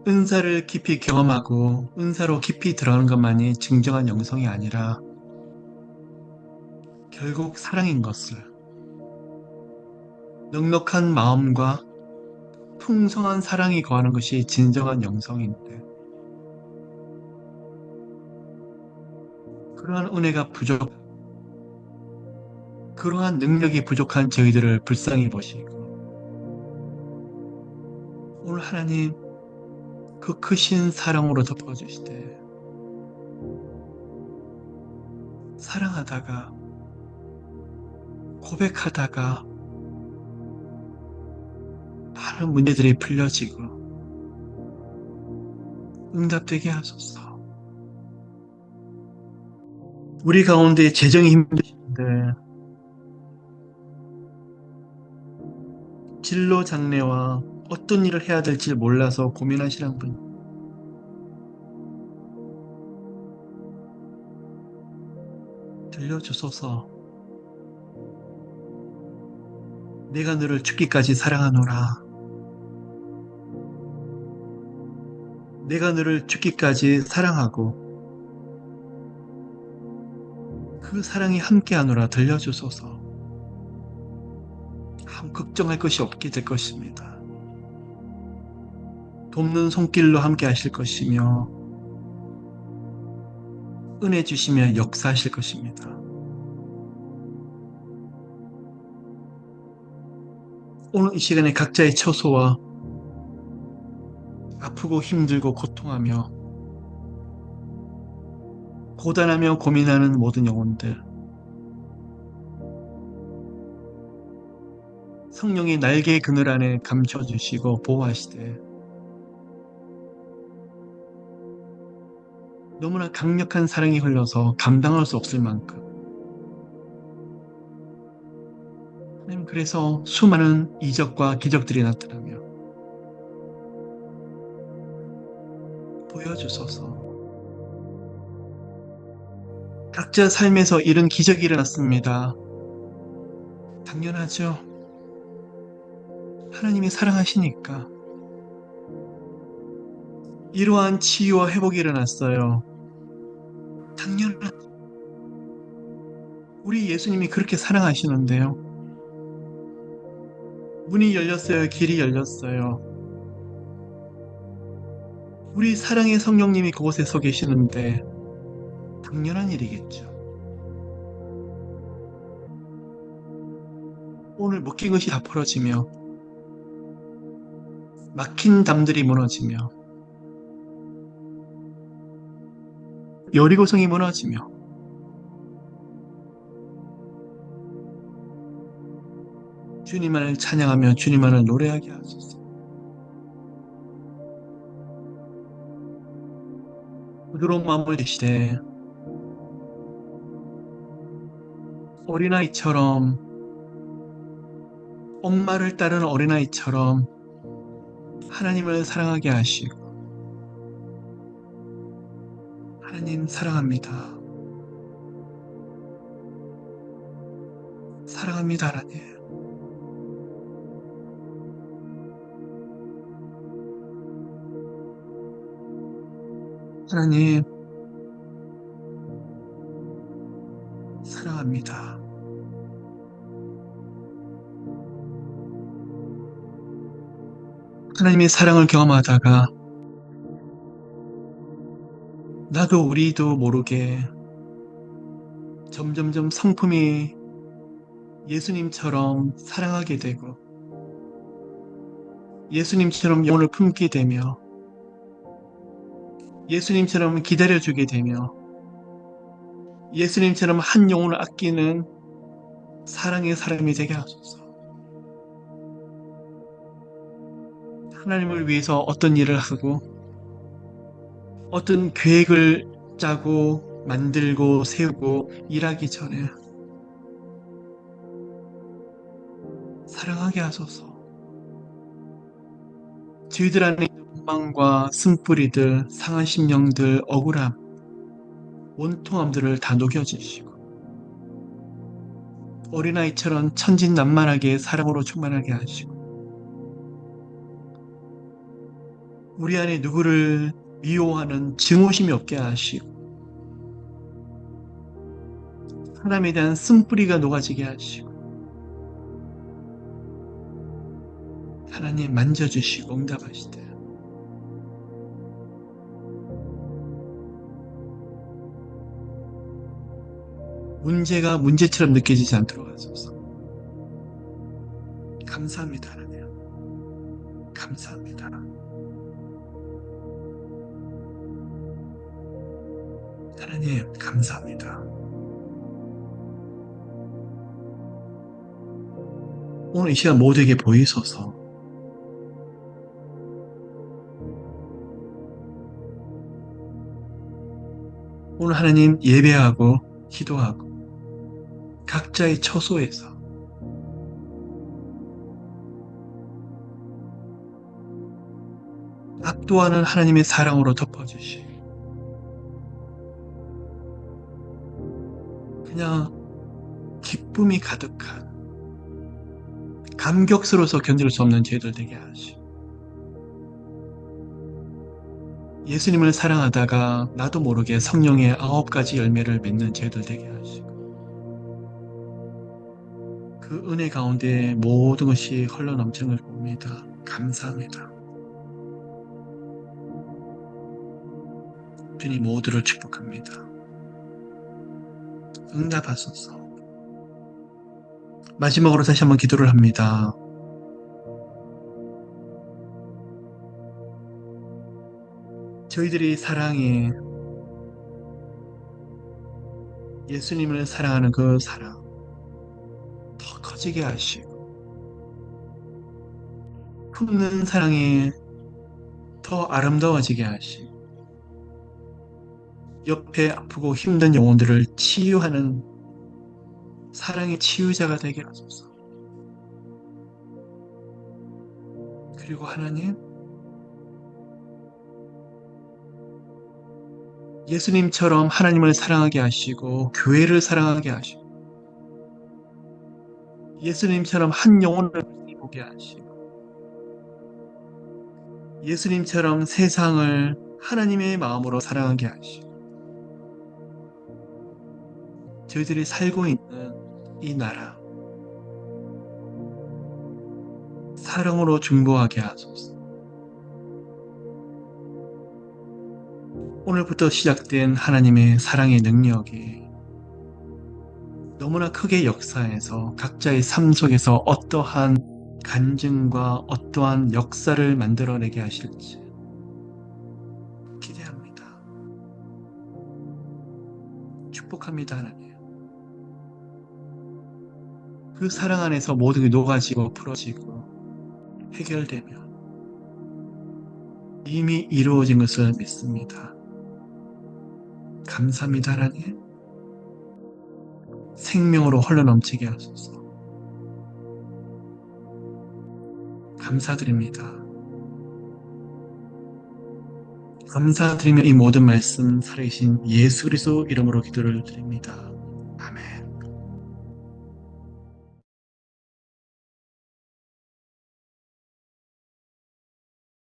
은사를 깊이 경험하고 은사로 깊이 들어가는 것만이 진정한 영성이 아니라 결국 사랑인 것을 넉넉한 마음과 풍성한 사랑이 거하는 것이 진정한 영성인데 그러한 은혜가 그러한 능력이 부족한 저희들을 불쌍히 보시고 오늘 하나님 그 크신 사랑으로 덮어주시되 사랑하다가 고백하다가 많은 문제들이 풀려지고 응답되게 하소서. 우리 가운데 재정이 힘드신데 진로 장래와 어떤 일을 해야 될지 몰라서 고민하시는 분 들려주소서. 내가 너를 죽기까지 사랑하노라. 내가 너를 죽기까지 사랑하고 그 사랑이 함께하노라 들려주소서. 걱정할 것이 없게 될 것입니다. 돕는 손길로 함께 하실 것이며 은혜 주시며 역사하실 것입니다. 오늘 이 시간에 각자의 처소와 아프고 힘들고 고통하며 고단하며 고민하는 모든 영혼들, 성령이 날개의 그늘 안에 감춰주시고 보호하시되 너무나 강력한 사랑이 흘러서 감당할 수 없을 만큼 하나님, 그래서 수많은 이적과 기적들이 나타나며 보여주소서. 각자 삶에서 이런 기적이 일어났습니다. 당연하죠. 하나님이 사랑하시니까. 이러한 치유와 회복이 일어났어요. 당연하죠. 우리 예수님이 그렇게 사랑하시는데요. 문이 열렸어요. 길이 열렸어요. 우리 사랑의 성령님이 그곳에 서 계시는데 당연한 일이겠죠. 오늘 묶인 것이 다 풀어지며 막힌 담들이 무너지며 여리고성이 무너지며 주님만을 찬양하며 주님만을 노래하게 하소서. 부드러운 마음을 드시되 어린아이처럼, 엄마를 따르는 어린아이처럼 하나님을 사랑하게 하시고, 하나님 사랑합니다. 사랑합니다, 하나님. 하나님, 사랑합니다. 하나님의 사랑을 경험하다가 나도 우리도 모르게 점점점 성품이 예수님처럼 사랑하게 되고 예수님처럼 영혼을 품게 되며 예수님처럼 기다려주게 되며 예수님처럼 한 영혼을 아끼는 사랑의 사람이 되게 하소서. 하나님을 위해서 어떤 일을 하고 어떤 계획을 짜고 만들고 세우고 일하기 전에 사랑하게 하소서. 저희들 안에 있는 원망과 쓴뿌리들, 상한 심령들, 억울함, 원통함들을 다 녹여주시고 어린아이처럼 천진난만하게 사랑으로 충만하게 하시고 우리 안에 누구를 미워하는 증오심이 없게 하시고 사람에 대한 쓴뿌리가 녹아지게 하시고 하나님 만져주시고 응답하시되 문제가 문제처럼 느껴지지 않도록 하소서. 감사합니다, 하나님. 감사합니다. 하나님, 감사합니다. 오늘 이 시간 모두에게 보이소서. 오늘 하나님 예배하고 기도하고 각자의 처소에서 압도하는 하나님의 사랑으로 덮어주시고 그냥 기쁨이 가득한 감격스러워서 견딜 수 없는 죄들 되게 하시고 예수님을 사랑하다가 나도 모르게 성령의 9가지 열매를 맺는 죄들 되게 하시고 그 은혜 가운데 모든 것이 흘러넘치는 걸 봅니다. 감사합니다. 주님 모두를 축복합니다. 응답하소서. 마지막으로 다시 한번 기도를 합니다. 저희들이 사랑해 예수님을 사랑하는 그 사랑 더 커지게 하시고 품는 사랑이 더 아름다워지게 하시고 옆에 아프고 힘든 영혼들을 치유하는 사랑의 치유자가 되게 하소서. 그리고 하나님, 예수님처럼 하나님을 사랑하게 하시고 교회를 사랑하게 하시고 예수님처럼 한 영혼을 보게 하시고 예수님처럼 세상을 하나님의 마음으로 사랑하게 하시고 저희들이 살고 있는 이 나라 사랑으로 중보하게 하소서. 오늘부터 시작된 하나님의 사랑의 능력이 너무나 크게 역사해서 각자의 삶 속에서 어떠한 간증과 어떠한 역사를 만들어내게 하실지 기대합니다. 축복합니다, 하나님. 그 사랑 안에서 모든 게 녹아지고 풀어지고 해결되며 이미 이루어진 것을 믿습니다. 감사합니다, 하나님. 생명으로 흘러넘치게 하소서. 감사드립니다. 감사드리며 이 모든 말씀 살아계신 예수 그리스도 이름으로 기도를 드립니다.